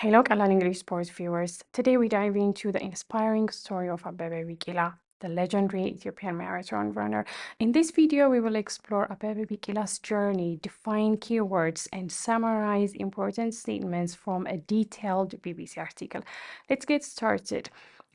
Hello, Kalan English sports viewers. Today we dive into the inspiring story of Abebe Bikila, the legendary Ethiopian marathon runner. In this video, we will explore Abebe Bikila's journey, define keywords, and summarize important statements from a detailed BBC article. Let's get started.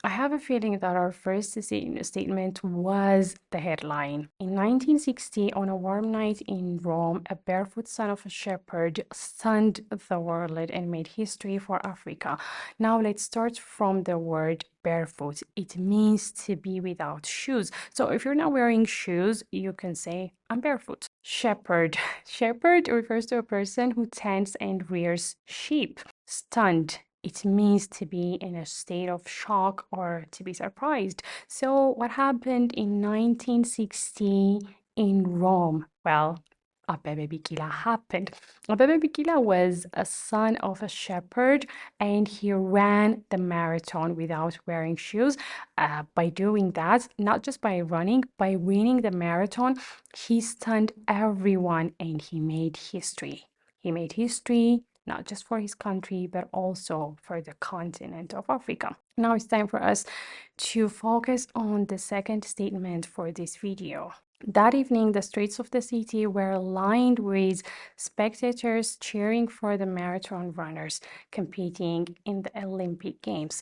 I have a feeling that our first statement was the headline. In 1960, on a warm night in Rome, a barefoot son of a shepherd stunned the world and made history for Africa. Now let's start from the word barefoot. It means to be without shoes. So if you're not wearing shoes, you can say, I'm barefoot. Shepherd. Shepherd refers to a person who tends and rears sheep. Stunned. It means to be in a state of shock or to be surprised. So, what happened in 1960 in Rome? Well, Abebe Bikila happened. Abebe Bikila was a son of a shepherd and he ran the marathon without wearing shoes. By doing that, not just by running, by winning the marathon, he stunned everyone and he made history. He made history not just for his country, but also for the continent of Africa. Now it's time for us to focus on the second statement for this video. That evening, the streets of the city were lined with spectators cheering for the marathon runners competing in the Olympic Games.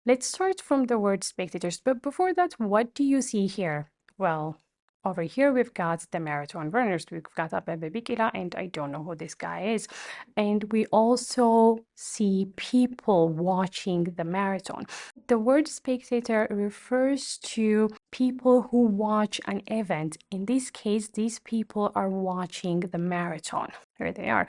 Let's start from the word spectators, but before that, what do you see here? Well, over here, we've got the marathon runners. We've got Abebe Bikila, and I don't know who this guy is. And we also see people watching the marathon. The word spectator refers to people who watch an event. In this case, these people are watching the marathon. Here they are.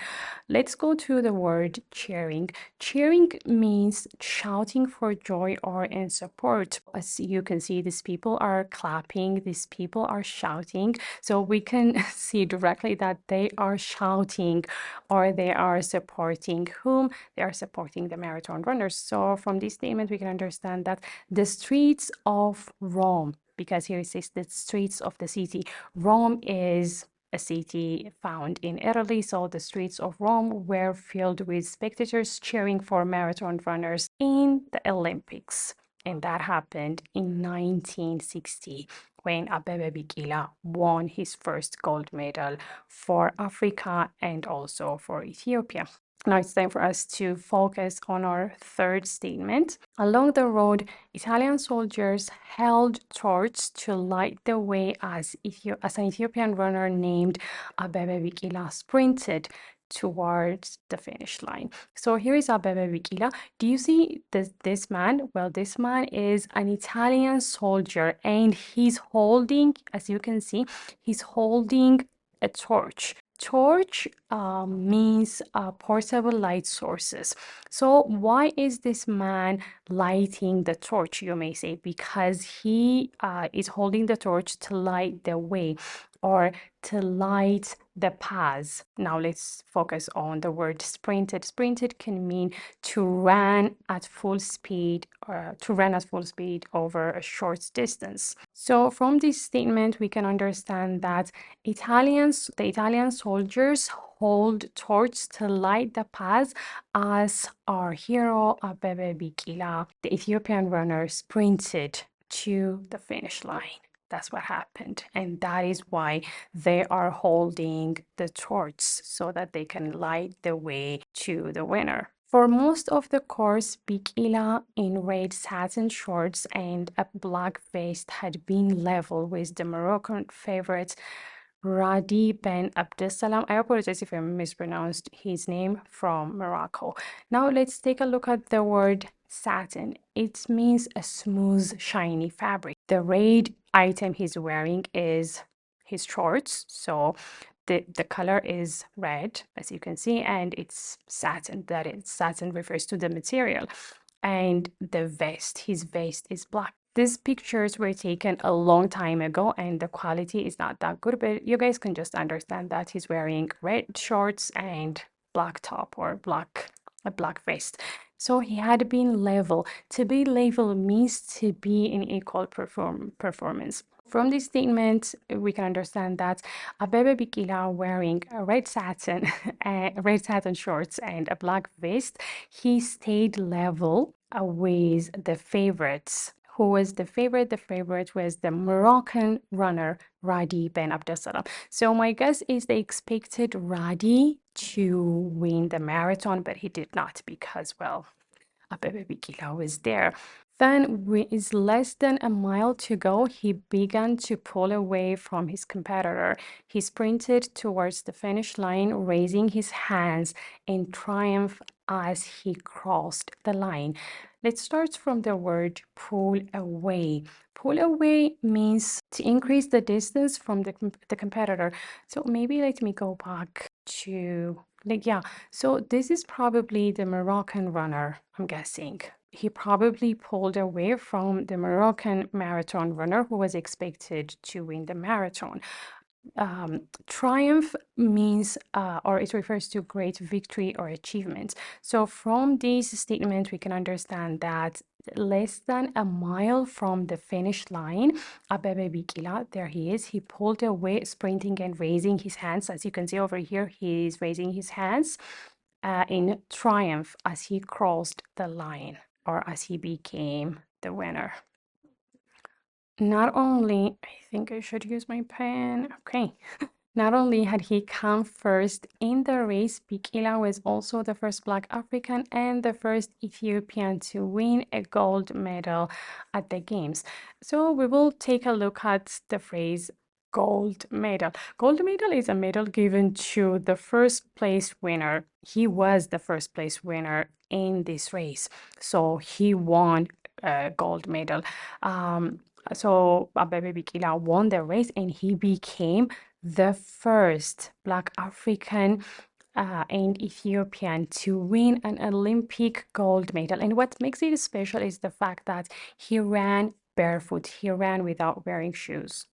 Let's go to the word cheering. Cheering means shouting for joy or in support. As you can see, these people are clapping, these people are shouting. So we can see directly that they are shouting or they are supporting whom? They are supporting the marathon runners. So from this statement, we can understand that the streets of Rome, because here it says the streets of the city, Rome is a city found in Italy, so the streets of Rome were filled with spectators cheering for marathon runners in the Olympics. And that happened in 1960 when Abebe Bikila won his first gold medal for Africa and also for Ethiopia. Now it's time for us to focus on our third statement. Along the road, Italian soldiers held torches to light the way as an Ethiopian runner named Abebe Bikila sprinted towards the finish line. So here is Abebe Bikila. Do you see this man? Well, this man is an Italian soldier and he's holding, as you can see, he's holding a torch. Torch means portable light sources. So why is this man lighting the torch, you may say? Because he is holding the torch to light the way or to light the paths. Now let's focus on the word sprinted. Sprinted can mean to run at full speed or to run at full speed over a short distance. So from this statement, we can understand that the Italian soldiers hold torches to light the paths as our hero Abebe Bikila, the Ethiopian runner, sprinted to the finish line. That's what happened. And that is why they are holding the torch so that they can light the way to the winner. For most of the course, Bikila in red satin shorts and a black vest had been level with the Moroccan favorite Radi Ben Abdesalam. I apologize if I mispronounced his name, from Morocco. Now let's take a look at the word satin. It means a smooth, shiny fabric. The red item he's wearing is his shorts. So the color is red, as you can see, and it's satin. That is, satin refers to the material. And the vest, his vest is black. These pictures were taken a long time ago and the quality is not that good, but you guys can just understand that he's wearing red shorts and black top or a black vest. So he had been level. To be level means to be in equal performance. From this statement, we can understand that Abebe Bikila, wearing a red satin, red satin shorts and a black vest, he stayed level with the favorites. Who was the favorite? The favorite was the Moroccan runner Radi Ben Abdessalam. So my guess is they expected Radi to win the marathon, but he did not because, well, Abebe Bikila was there. Then, with less than a mile to go, he began to pull away from his competitor. He sprinted towards the finish line, raising his hands in triumph as he crossed the line. Let's start from the word pull away. Pull away means to increase the distance from the competitor. So maybe let me go back to, yeah. So this is probably the Moroccan runner, I'm guessing. He probably pulled away from the Moroccan marathon runner who was expected to win the marathon. Triumph means, or it refers to great victory or achievement. So from this statement, we can understand that less than a mile from the finish line, Abebe Bikila, there he is, he pulled away, sprinting and raising his hands. As you can see over here, he is raising his hands in triumph as he crossed the line, or as he became the winner. Not only, I think I should use my pen. Okay. Not only had he come first in the race, Bikila was also the first Black African and the first Ethiopian to win a gold medal at the Games. So we will take a look at the phrase gold medal. Gold medal is a medal given to the first place winner. He was the first place winner in this race. So he won a gold medal. So Abebe Bikila won the race and he became the first Black African and Ethiopian to win an Olympic gold medal. And what makes it special is the fact that he ran barefoot. He ran without wearing shoes.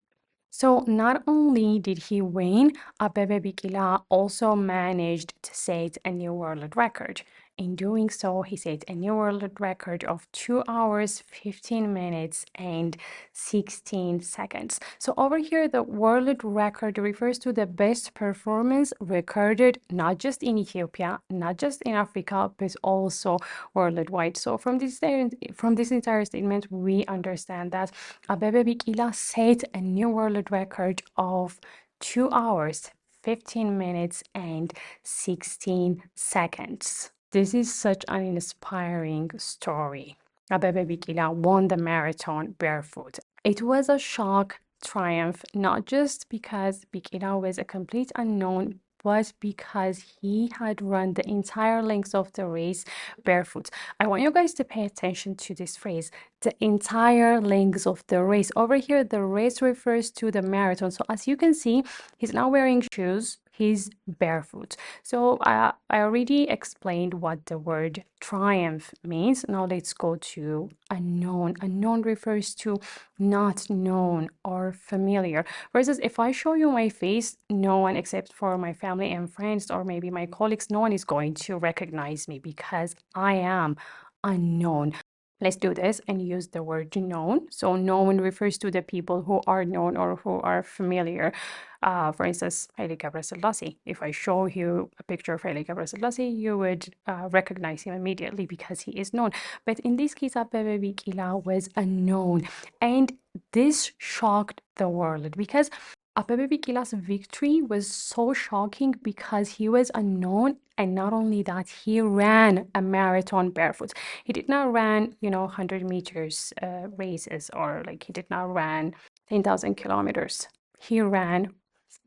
So not only did he win, Abebe Bikila also managed to set a new world record. In doing so, he set a new world record of 2 hours, 15 minutes, and 16 seconds. So over here, the world record refers to the best performance recorded not just in Ethiopia, not just in Africa, but also worldwide. So from this entire statement, we understand that Abebe Bikila set a new world record of 2 hours, 15 minutes, and 16 seconds. This is such an inspiring story. Abebe Bikila won the marathon barefoot. It was a shock triumph, not just because Bikila was a complete unknown, but because he had run the entire length of the race barefoot. I want you guys to pay attention to this phrase, the entire length of the race. Over here, the race refers to the marathon. So as you can see, he's not wearing shoes. He's barefoot. So I already explained what the word triumph means. Now let's go to unknown. Unknown refers to not known or familiar. Versus if I show you my face, no one except for my family and friends or maybe my colleagues, no one is going to recognize me because I am unknown. Let's do this and use the word known. So known refers to the people who are known or who are familiar. For instance, Haile Gebrselassie. If I show you a picture of Haile Gebrselassie, you would recognize him immediately because he is known. But in this case, Abebe Bikila was unknown. And this shocked the world because Abebe Bikila's victory was so shocking because he was unknown, and not only that, he ran a marathon barefoot. He did not run, 100 meters races, or like he did not run 10,000 kilometers. He ran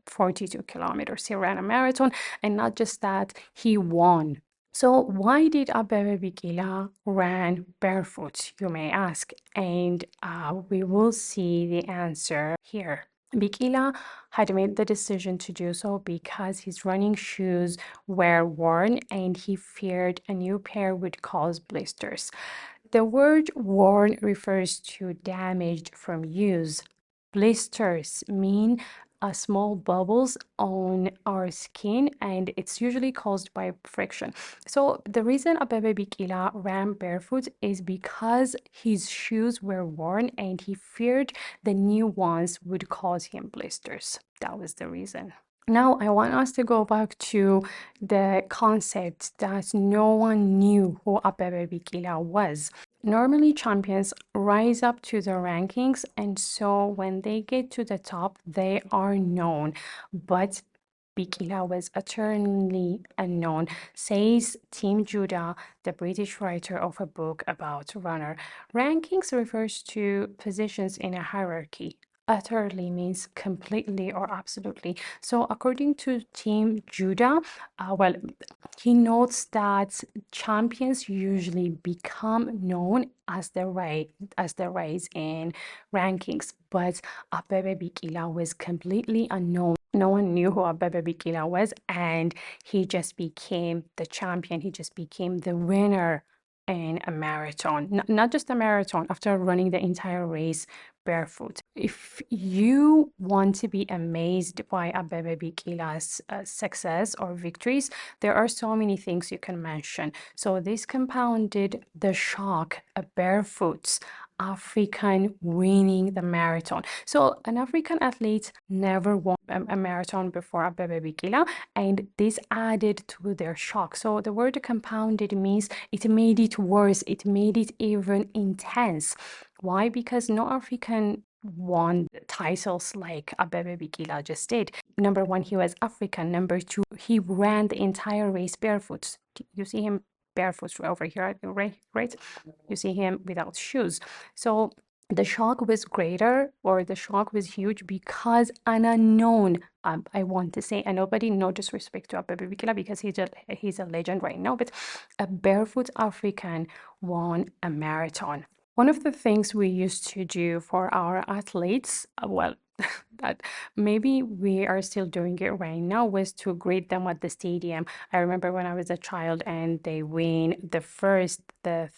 42 kilometers. He ran a marathon, and not just that, he won. So why did Abebe Bikila ran barefoot, you may ask? And we will see the answer here. Bikila had made the decision to do so because his running shoes were worn and he feared a new pair would cause blisters. The word worn refers to damaged from use. Blisters mean small bubbles on our skin, and it's usually caused by friction. So the reason Abebe Bikila ran barefoot is because his shoes were worn and he feared the new ones would cause him blisters. That was the reason. Now, I want us to go back to the concept that no one knew who Abebe Bikila was. Normally, champions rise up to the rankings, and so when they get to the top, they are known. But Bikila was eternally unknown, says Tim Judah, the British writer of a book about runner. Rankings refers to positions in a hierarchy. Utterly means completely or absolutely. So, according to Tim Judah, well, he notes that champions usually become known as the rise in rankings, but Abebe Bikila was completely unknown. No one knew who Abebe Bikila was, and he just became the champion. He just became the winner in a marathon, not just a marathon, after running the entire race barefoot. If you want to be amazed by Abebe Bikila's success or victories, there are so many things you can mention. So this compounded the shock, a barefoot African winning the marathon. So an African athlete never won a marathon before Abebe Bikila, and this added to their shock. So the word compounded means it made it worse, it made it even intense. Why? Because no African won titles like Abebe Bikila just did. Number one, he was African. Number two, he ran the entire race barefoot. You see him barefoot over here, right? You see him without shoes. So the shock was greater, or the shock was huge, because an unknown, I want to say, and nobody, no disrespect to Abebe Bikila because he's a legend right now, but a barefoot African won a marathon. One of the things we used to do for our athletes, well, that maybe we are still doing it right now, was to greet them at the stadium. I remember when I was a child and they win the first, the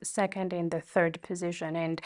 second, and the third position, and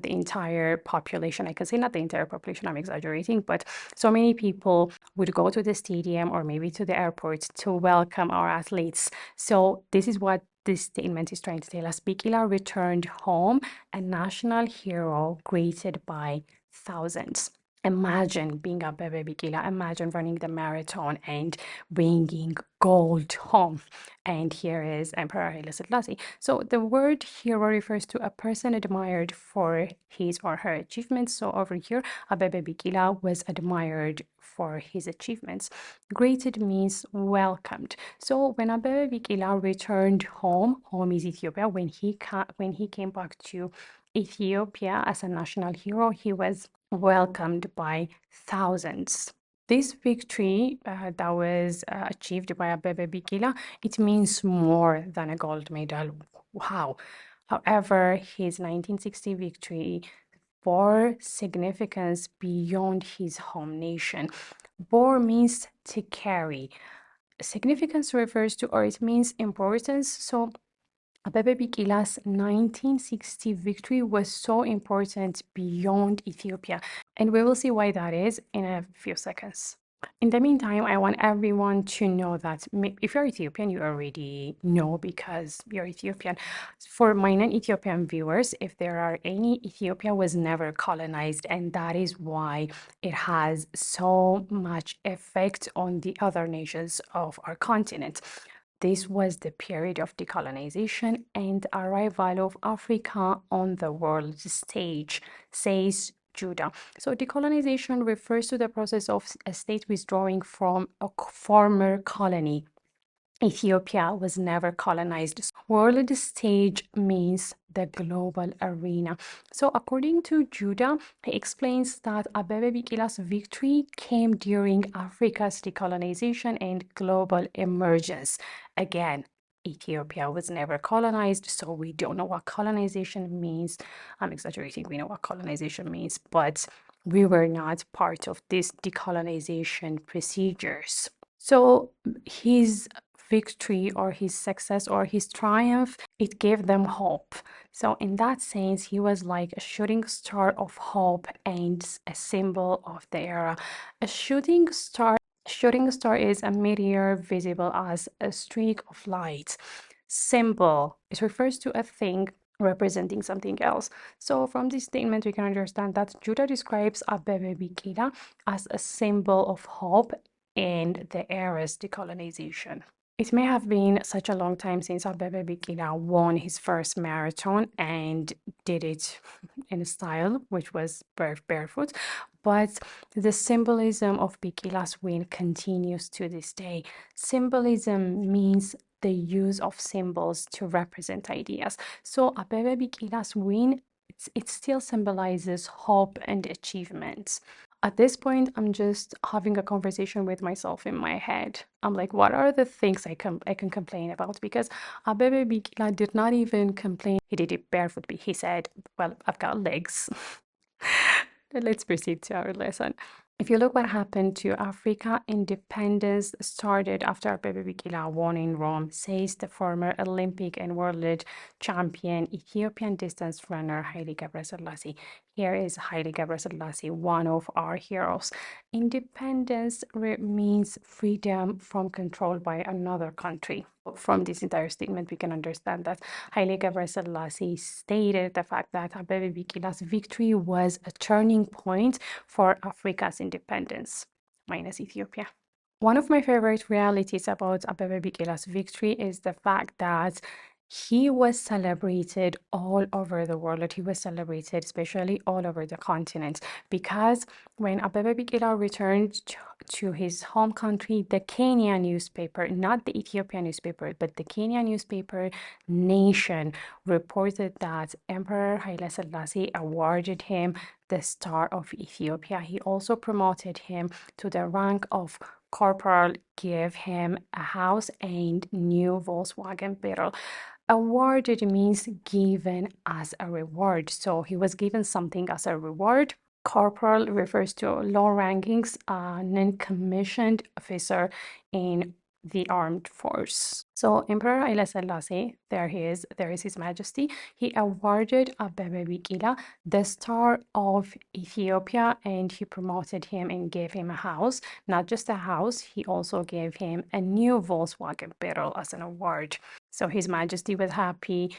the entire population, I can say not the entire population, I'm exaggerating, but so many people would go to the stadium or maybe to the airport to welcome our athletes. So this is what this statement is trying to tell us. Bikila returned home a national hero greeted by thousands. Imagine being Abebe Bikila, imagine running the marathon and bringing gold home. And here is Emperor Haile Selassie. So the word hero refers to a person admired for his or her achievements. So over here, Abebe Bikila was admired for his achievements. Greeted means welcomed. So when Abebe Bikila returned home, home is Ethiopia, when he came back to Ethiopia as a national hero, he was welcomed by thousands. This victory that was achieved by Abebe Bikila, it means more than a gold medal. Wow. However, his 1960 victory bore significance beyond his home nation. Bore means to carry. Significance refers to, or it means importance. So Abebe Bikila's 1960 victory was so important beyond Ethiopia, and we will see why that is in a few seconds. In the meantime, I want everyone to know that if you're Ethiopian, you already know because you're Ethiopian. For my non-Ethiopian viewers, if there are any, Ethiopia was never colonized, and that is why it has so much effect on the other nations of our continent. This was the period of decolonization and arrival of Africa on the world stage, says Judah. So decolonization refers to the process of a state withdrawing from a former colony. Ethiopia was never colonized. World stage means the global arena. So according to Judah, he explains that Abebe Bikila's victory came during Africa's decolonization and global emergence. Again, Ethiopia was never colonized, so we don't know what colonization means. I'm exaggerating, we know what colonization means, but we were not part of these decolonization procedures. So his victory or his success or his triumph, it gave them hope. So in that sense, he was like a shooting star of hope and a symbol of the era. A shooting star is a meteor visible as a streak of light. Symbol, it refers to a thing representing something else. So from this statement, we can understand that Judah describes Abebe Bikila as a symbol of hope and the era's decolonization. It may have been such a long time since Abebe Bikila won his first marathon and did it in a style which was barefoot, but the symbolism of Bikila's win continues to this day. Symbolism means the use of symbols to represent ideas. So Abebe Bikila's win, it still symbolizes hope and achievement. At this point, I'm just having a conversation with myself in my head. I'm like, what are the things I can complain about? Because Abebe Bikila did not even complain. He did it barefoot. He said, well, I've got legs. Let's proceed to our lesson. If you look what happened to Africa, independence started after Abebe Bikila won in Rome, says the former Olympic and world champion Ethiopian distance runner Haile Gebrselassie. Here is Haile Gebrselassie, one of our heroes. Independence means freedom from control by another country. From this entire statement, we can understand that Haile Gebrselassie stated the fact that Abebe Bikila's victory was a turning point for Africa's independence, minus Ethiopia. One of my favorite realities about Abebe Bikila's victory is the fact that he was celebrated all over the world. He was celebrated especially all over the continent, because when Abebe Bikila returned to his home country, the Kenya newspaper, not the Ethiopian newspaper, but the Kenya newspaper Nation, reported that Emperor Haile Selassie awarded him the Star of Ethiopia. He also promoted him to the rank of corporal, gave him a house and new Volkswagen Beetle. Awarded means given as a reward. So he was given something as a reward. Corporal refers to low rankings, non-commissioned officer in the armed force. So Emperor Haile Selassie, there is His Majesty. He awarded Abebe Bikila the Star of Ethiopia, and he promoted him and gave him a house. Not just a house, he also gave him a new Volkswagen Beetle as an award. So His Majesty was happy,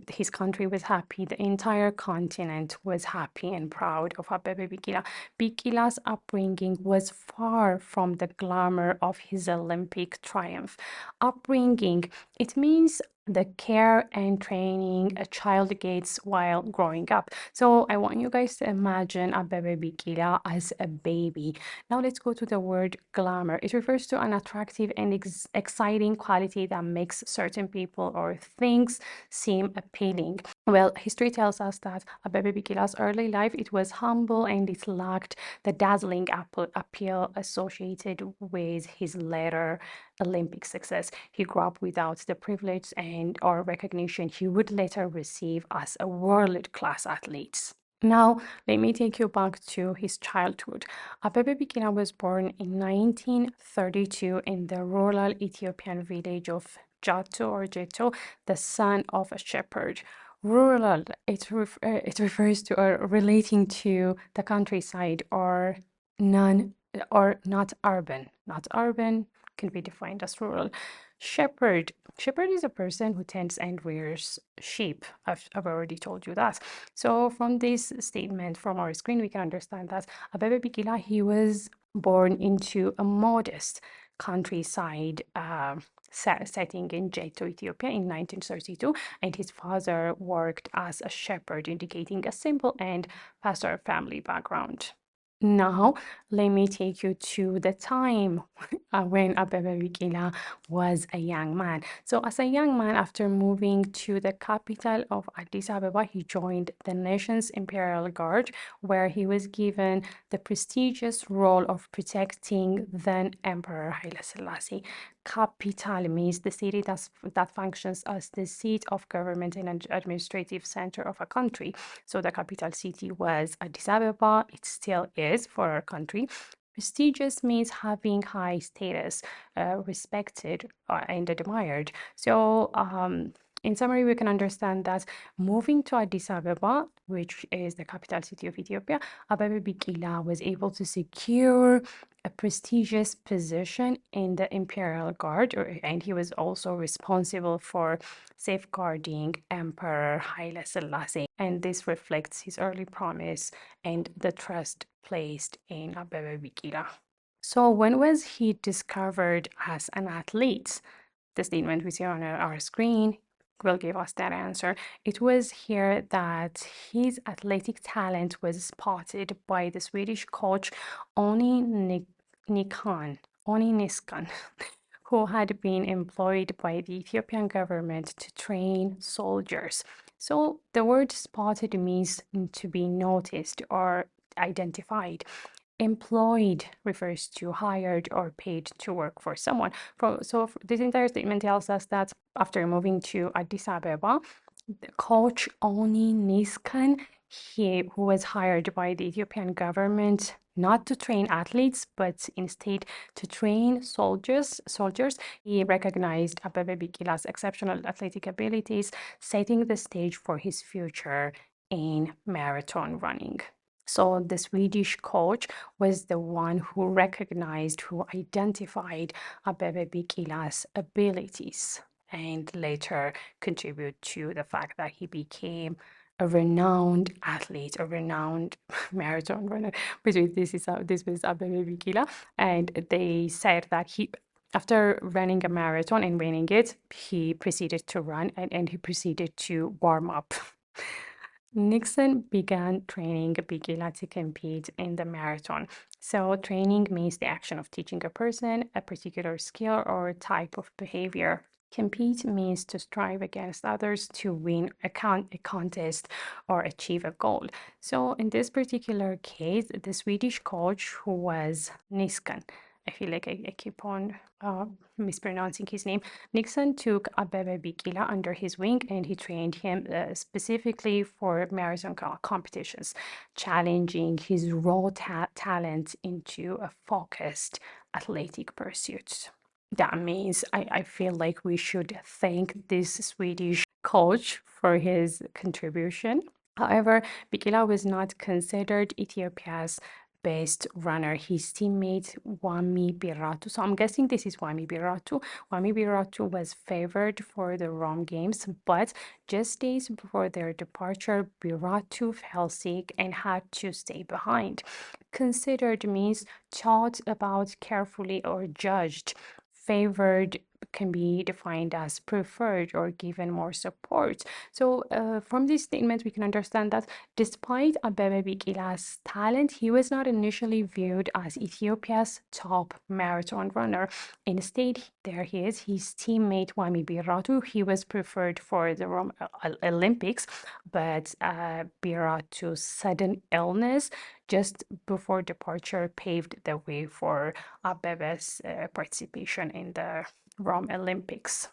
his country was happy, the entire continent was happy and proud of Abebe Bikila. Bikila's upbringing was far from the glamour of his Olympic triumph. Upbringing, it means the care and training a child gets while growing up. So I want you guys to imagine Abebe Bikila as a baby. Now let's go to the word glamour. It refers to an attractive and exciting quality that makes certain people or things seem appealing. Well, history tells us that Abebe Bikila's early life, it was humble and it lacked the dazzling appeal associated with his later Olympic success. He grew up without the privilege and or recognition he would later receive as a world-class athlete. Now, let me take you back to his childhood. Abebe Bikila was born in 1932 in the rural Ethiopian village of Jeto, the son of a shepherd. Rural, it refers to relating to the countryside or not urban. Not urban can be defined as rural. Shepherd. Shepherd is a person who tends and rears sheep. I've already told you that. So from this statement from our screen, we can understand that Abebe Bikila, he was born into a modest countryside setting in Jeto, Ethiopia in 1932, and his father worked as a shepherd, indicating a simple and pastoral family background. Now, let me take you to the time when Abebe Bikila was a young man. So, as a young man, after moving to the capital of Addis Ababa, he joined the nation's Imperial Guard, where he was given the prestigious role of protecting then Emperor Haile Selassie. Capital means the city that functions as the seat of government and an administrative center of a country. So the capital city was Addis Ababa. It still is for our country. Prestigious means having high status, respected and admired. So, in summary, we can understand that moving to Addis Ababa, which is the capital city of Ethiopia, Abebe Bikila was able to secure a prestigious position in the Imperial Guard, and he was also responsible for safeguarding Emperor Haile Selassie. And this reflects his early promise and the trust placed in Abebe Bikila. So, when was he discovered as an athlete? The statement we see on our screen will give us that answer. It was here that his athletic talent was spotted by the Swedish coach Oni Niskan, who had been employed by the Ethiopian government to train soldiers. So the word spotted means to be noticed or identified. Employed refers to hired or paid to work for someone. So this entire statement tells us that after moving to Addis Ababa, the coach Oni Niskan, who was hired by the Ethiopian government not to train athletes, but instead to train soldiers. He recognized Abebe Bikila's exceptional athletic abilities, setting the stage for his future in marathon running. So the Swedish coach was the one who recognized, who identified Abebe Bikila's abilities and later contribute to the fact that he became a renowned athlete, a renowned marathon runner. Which is this was Abebe Bikila, and they said that after running a marathon and winning it, he proceeded to run and he proceeded to warm up. Nixon began training Bikila to compete in the marathon. So, training means the action of teaching a person a particular skill or type of behavior. Compete means to strive against others to win a contest or achieve a goal. So, in this particular case, the Swedish coach, who was Niskan, I feel like I keep on mispronouncing his name. Nixon took Abebe Bikila under his wing and he trained him specifically for marathon competitions, challenging his raw talent into a focused athletic pursuit. That means I feel like we should thank this Swedish coach for his contribution. However, Bikila was not considered Ethiopia's best runner. His teammate Wami Biratu. So I'm guessing this is Wami Biratu. Wami Biratu was favored for the Rome Games, but just days before their departure, Biratu fell sick and had to stay behind. Considered means thought about carefully or judged. Favored can be defined as preferred or given more support. So from this statement, we can understand that despite Abebe Bikila's talent, he was not initially viewed as Ethiopia's top marathon runner. Instead, there he is, his teammate Wami Biratu. He was preferred for the Rome Olympics, but Biratu's sudden illness just before departure paved the way for Abebe's participation in the Rome Olympics.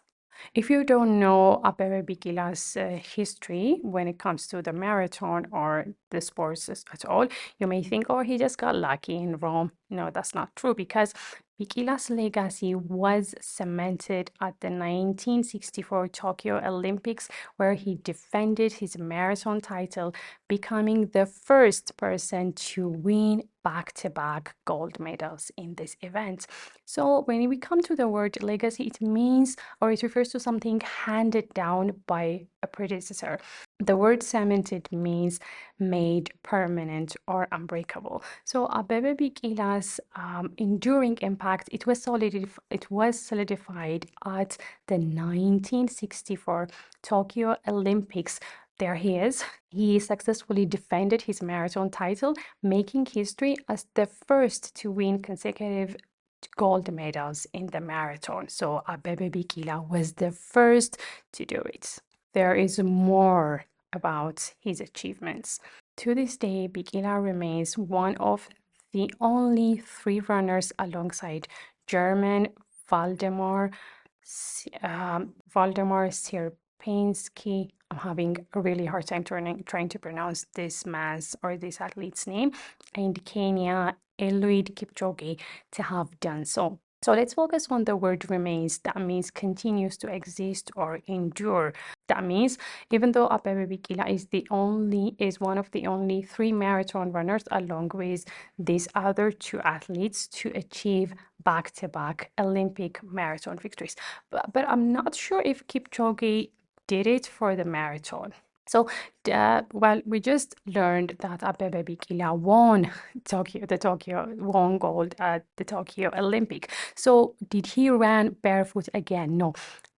If you don't know Abebe Bikila's history when it comes to the marathon or the sports at all, you may think, oh, he just got lucky in Rome. No, that's not true because Bikila's legacy was cemented at the 1964 Tokyo Olympics, where he defended his marathon title, becoming the first person to win back-to-back gold medals in this event. So when we come to the word legacy, it means or it refers to something handed down by a predecessor. The word cemented means made permanent or unbreakable. So Abebe Bikila's enduring impact, it was solidified at the 1964 Tokyo Olympics. There he is. He successfully defended his marathon title, making history as the first to win consecutive gold medals in the marathon. So Abebe Bikila was the first to do it. There is more about his achievements. To this day, Bikila remains one of the only three runners alongside German Valdemar Penske. I'm having a really hard time trying to pronounce this man's or this athlete's name, and Kenya, Eliud Kipchoge, to have done so. So let's focus on the word remains. That means continues to exist or endure. That means even though Abebe Bikila is one of the only 3 marathon runners along with these other 2 athletes to achieve back-to-back Olympic marathon victories. But I'm not sure if Kipchoge did it for the marathon. So, well, we just learned that Abebe Bikila won won gold at the Tokyo Olympic. So, did he run barefoot again? No.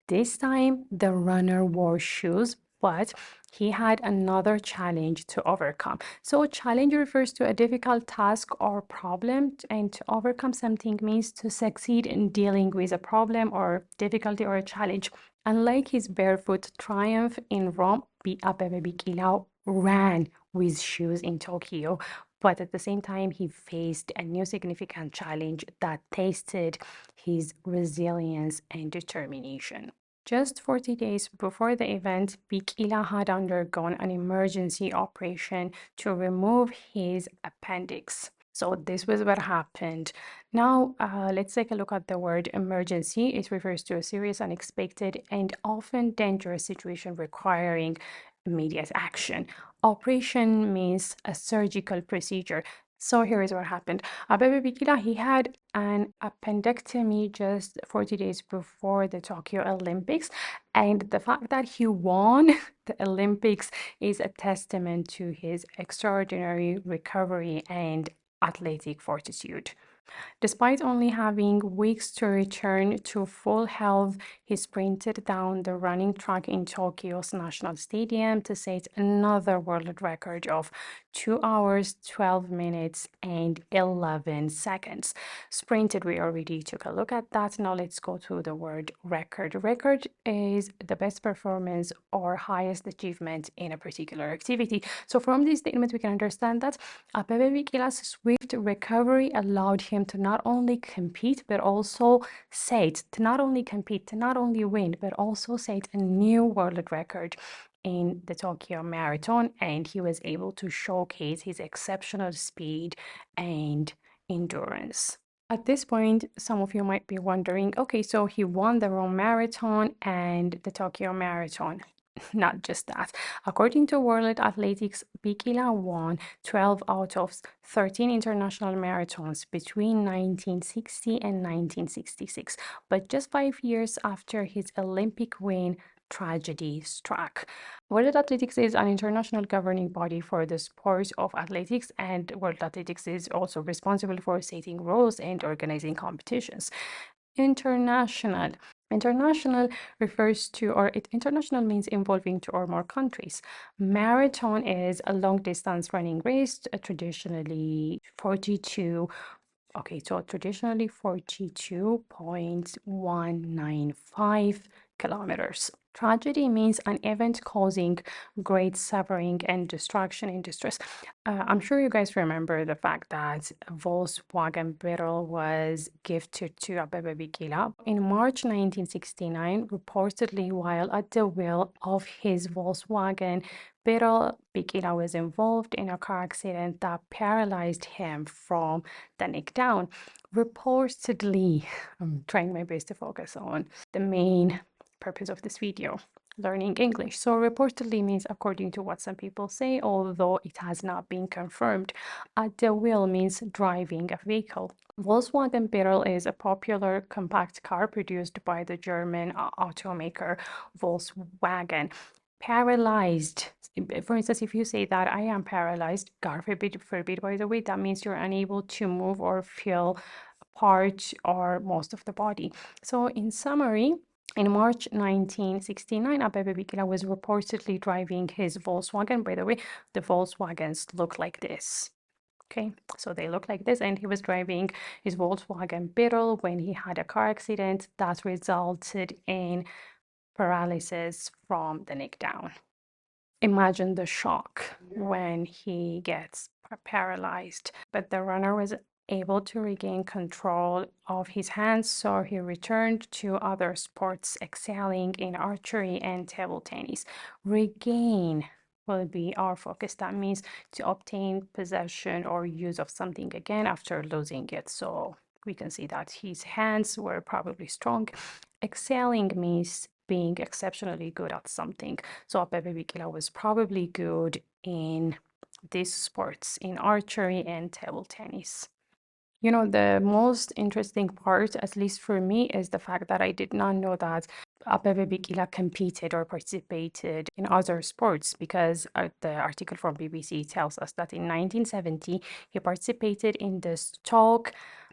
This time, the runner wore shoes, but he had another challenge to overcome. So, challenge refers to a difficult task or problem, and to overcome something means to succeed in dealing with a problem or difficulty or a challenge. Unlike his barefoot triumph in Rome, Abebe Bikila ran with shoes in Tokyo, but at the same time, he faced a new significant challenge that tested his resilience and determination. Just 40 days before the event, Bikila had undergone an emergency operation to remove his appendix. So this was what happened. Now, let's take a look at the word emergency. It refers to a serious, unexpected, and often dangerous situation requiring immediate action. Operation means a surgical procedure. So here is what happened. Abebe Bikila, he had an appendectomy just 40 days before the Tokyo Olympics. And the fact that he won the Olympics is a testament to his extraordinary recovery and athletic fortitude. Despite only having weeks to return to full health, he sprinted down the running track in Tokyo's National Stadium to set another world record of 2 hours, 12 minutes, and 11 seconds. Sprinted, we already took a look at that. Now let's go to the word record. Record is the best performance or highest achievement in a particular activity. So from this statement, we can understand that Abebe Bikila's swift recovery allowed him to not only compete, but also to not only win, but also set a new world record in the Tokyo Marathon, and he was able to showcase his exceptional speed and endurance. At this point, some of you might be wondering, okay, so he won the Rome Marathon and the Tokyo Marathon. Not just that. According to World Athletics, Bikila won 12 out of 13 international marathons between 1960 and 1966. But just 5 years after his Olympic win, tragedy struck. World Athletics is an international governing body for the sport of athletics, and World Athletics is also responsible for setting rules and organizing competitions. International. International refers to, international means involving 2 or more countries. Marathon is a long distance running race, traditionally 42.195 kilometers. Tragedy means an event causing great suffering and destruction and distress. I'm sure you guys remember the fact that Volkswagen Beetle was gifted to Abebe Bikila in March 1969, reportedly while at the wheel of his Volkswagen Beetle. Bikila was involved in a car accident that paralyzed him from the neck down. Reportedly, I'm trying my best to focus on the main purpose of this video, learning English. So reportedly means according to what some people say, although it has not been confirmed. At the wheel means driving a vehicle. Volkswagen Beetle is a popular compact car produced by the German automaker Volkswagen. Paralyzed. For instance, if you say that I am paralyzed, God forbid, by the way, that means you're unable to move or feel part or most of the body. So in summary, in March 1969, Abebe Bikila was reportedly driving his Volkswagen. By the way, the Volkswagens look like this. Okay, so they look like this, and he was driving his Volkswagen Beetle when he had a car accident that resulted in paralysis from the neck down. Imagine the shock when he gets paralyzed. But the runner was able to regain control of his hands, so he returned to other sports, excelling in archery and table tennis. Regain will be our focus. That means to obtain possession or use of something again after losing it. So we can see that his hands were probably strong. Excelling means being exceptionally good at something. So Abebe Bikila was probably good in these sports, in archery and table tennis. You know, the most interesting part, at least for me, is the fact that I did not know that Abebe Bikila competed or participated in other sports, because the article from BBC tells us that in 1970 he participated in the Stoke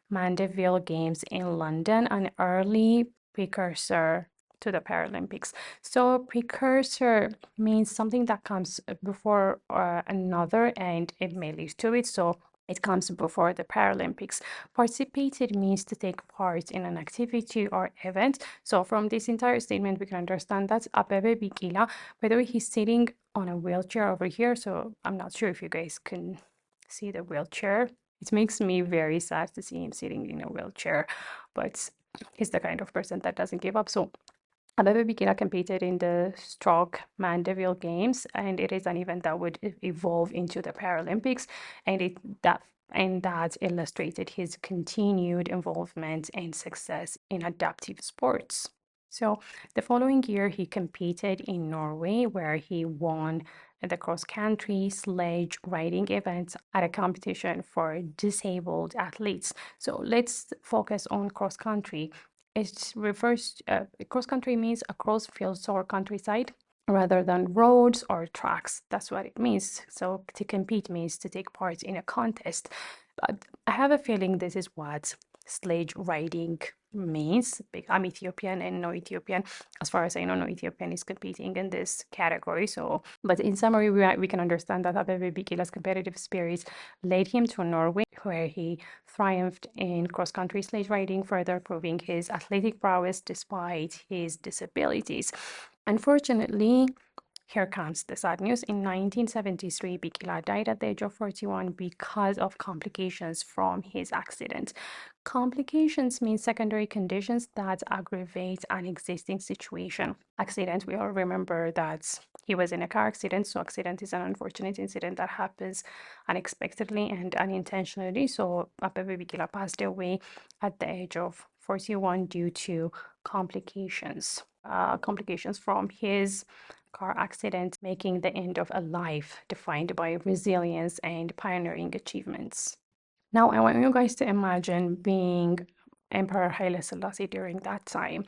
Mandeville Games in London, an early precursor to the Paralympics. So precursor means something that comes before another and it may lead to it. So it comes before the Paralympics. Participated means to take part in an activity or event. So from this entire statement, we can understand that Abebe Bikila, by the way, he's sitting on a wheelchair over here. So I'm not sure if you guys can see the wheelchair. It makes me very sad to see him sitting in a wheelchair, but he's the kind of person that doesn't give up. So Abebe Bikila competed in the Stroke Mandeville Games, and it is an event that would evolve into the Paralympics, and that illustrated his continued involvement and success in adaptive sports. So the following year, he competed in Norway, where he won the cross-country sledge riding event at a competition for disabled athletes. So let's focus on cross-country. It refers cross country means across fields or countryside rather than roads or tracks. That's what it means. So to compete means to take part in a contest. But I have a feeling this is what sledge riding means. I'm Ethiopian and no Ethiopian. As far as I know, no Ethiopian is competing in this category. So, but in summary, we can understand that Abebe Bikila's competitive spirit led him to Norway, where he triumphed in cross-country sledge riding, further proving his athletic prowess despite his disabilities. Unfortunately, here comes the sad news. In 1973, Bikila died at the age of 41 because of complications from his accident. Complications mean secondary conditions that aggravate an existing situation. Accident, we all remember that he was in a car accident. So accident is an unfortunate incident that happens unexpectedly and unintentionally. So Abebe Bikila passed away at the age of 41 due to complications. Complications from his car accident, making the end of a life defined by resilience and pioneering achievements. Now, I want you guys to imagine being Emperor Haile Selassie during that time.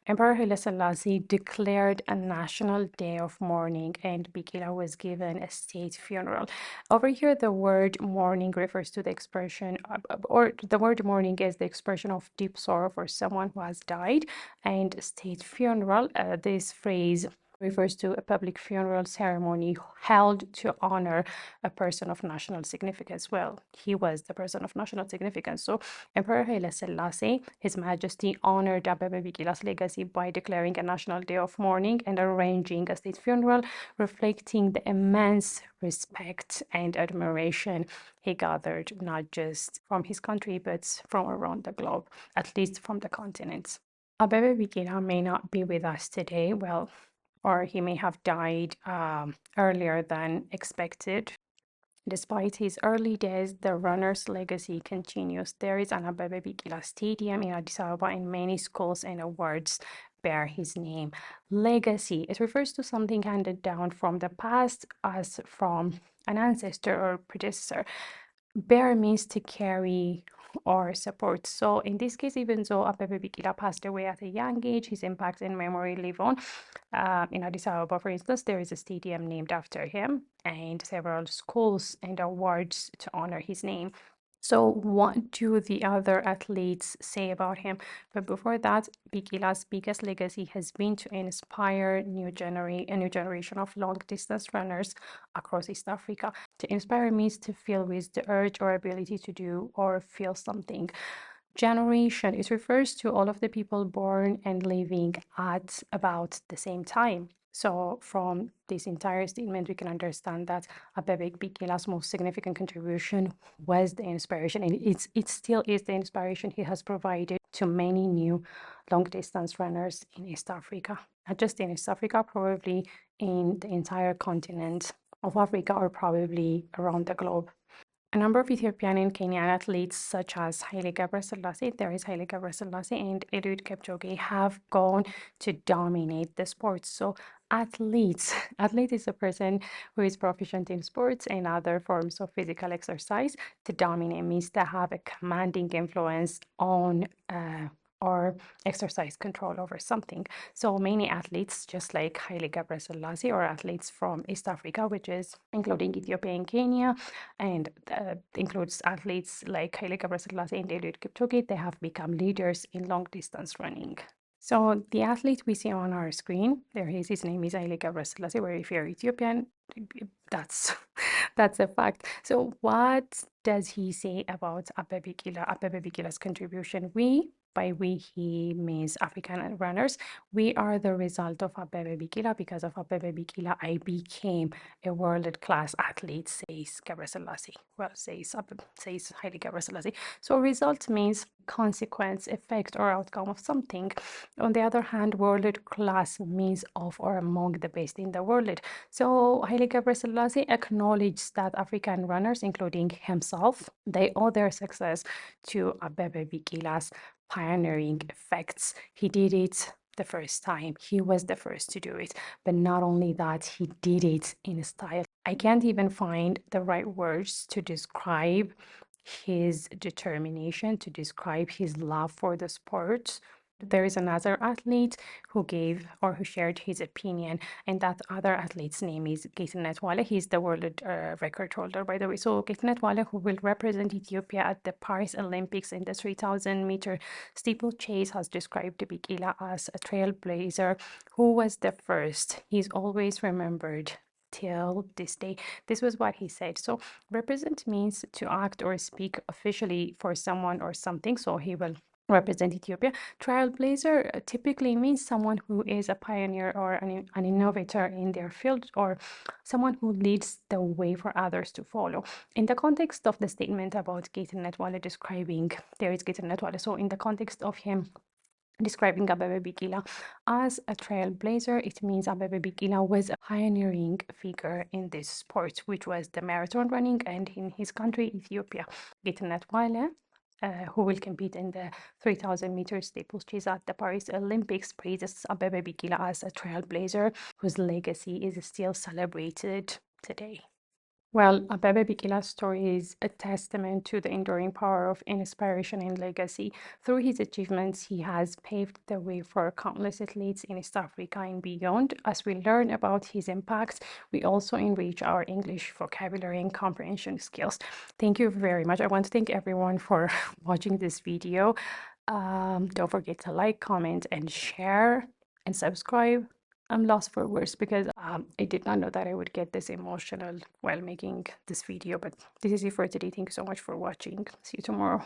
Emperor Haile Selassie declared a national day of mourning, and Bikila was given a state funeral. Over here, the word mourning refers to the expression, or the word mourning is the expression of deep sorrow for someone who has died, and state funeral, this phrase refers to a public funeral ceremony held to honor a person of national significance. Well, he was the person of national significance. So Emperor Haile Selassie, His Majesty, honored Abebe Bikila's legacy by declaring a national day of mourning and arranging a state funeral, reflecting the immense respect and admiration he gathered, not just from his country, but from around the globe, at least from the continents. Abebe Bikila may not be with us today. Well, or he may have died earlier than expected. Despite his early days, the runner's legacy continues. There is an Abebe Bikila Stadium in Addis Ababa, and many schools and awards bear his name. Legacy, it refers to something handed down from the past as from an ancestor or predecessor. Bear means to carry or support. So in this case, even though Abebe Bikila passed away at a young age, his impact and memory live on. In Addis Ababa, for instance, there is a stadium named after him and several schools and awards to honor his name. So what do the other athletes say about him? But before that, Bikila's biggest legacy has been to inspire a new generation of long-distance runners across East Africa. To inspire means to feel with the urge or ability to do or feel something. Generation, it refers to all of the people born and living at about the same time. So from this entire statement, we can understand that Abebe Bikila's most significant contribution was the inspiration, and it still is the inspiration he has provided to many new long-distance runners in East Africa. Not just in East Africa, probably in the entire continent of Africa, or probably around the globe. A number of Ethiopian and Kenyan athletes, such as Haile Gebrselassie, there is Haile Gebrselassie, and Eliud Kipchoge, have gone to dominate the sports. So athlete is a person who is proficient in sports and other forms of physical exercise. To dominate means to have a commanding influence on or exercise control over something. So many athletes, just like Haile Gebrselassie, or athletes from East Africa, which is including Ethiopia and Kenya, and includes athletes like Haile Gebrselassie and Eliud Kipchoge, they have become leaders in long distance running. So the athlete we see on our screen, there he is, his name is Haile Gebrselassie, where if you're Ethiopian, that's that's a fact. So what does he say about Abebe Bikila, Abebe Bikila's contribution? By we, he means African runners. We are the result of Abebe Bikila. Because of Abebe Bikila, I became a world-class athlete, says Gebrselassie. Well, says Haile Gebrselassie. So result means consequence, effect, or outcome of something. On the other hand, world-class means of or among the best in the world. So Haile Gebrselassie acknowledged that African runners, including himself, they owe their success to Abebe Bikila's pioneering effects. He did it the first time. He was the first to do it. But not only that, he did it in style. I can't even find the right words to describe his determination, to describe his love for the sport. There is another athlete who gave or who shared his opinion, and that other athlete's name is Gaten Wale. He's the world record holder, by the way. So Gaten Wale, who will represent Ethiopia at the Paris Olympics in the 3,000-meter steeplechase, has described Bikila as a trailblazer who was the first. He's always remembered till this day. This was what he said. So represent means to act or speak officially for someone or something. So he will represent Ethiopia. Trailblazer typically means someone who is a pioneer or an innovator in their field, or someone who leads the way for others to follow. In the context of the statement about Gaten Wale describing, there is Gaten Wale. So in the context of him describing Abebe Bikila as a trailblazer, it means Abebe Bikila was a pioneering figure in this sport, which was the marathon running, and in his country, Ethiopia. Gaten Wale, who will compete in the 3,000-meter steeplechase at the Paris Olympics, praises Abebe Bikila as a trailblazer whose legacy is still celebrated today. Well, Abebe Bikila's story is a testament to the enduring power of inspiration and legacy. Through his achievements, he has paved the way for countless athletes in East Africa and beyond. As we learn about his impact, we also enrich our English vocabulary and comprehension skills. Thank you very much. I want to thank everyone for watching this video. Don't forget to like, comment, and share, and subscribe. I'm lost for words because I did not know that I would get this emotional while making this video. But this is it for today. Thank you so much for watching. See you tomorrow.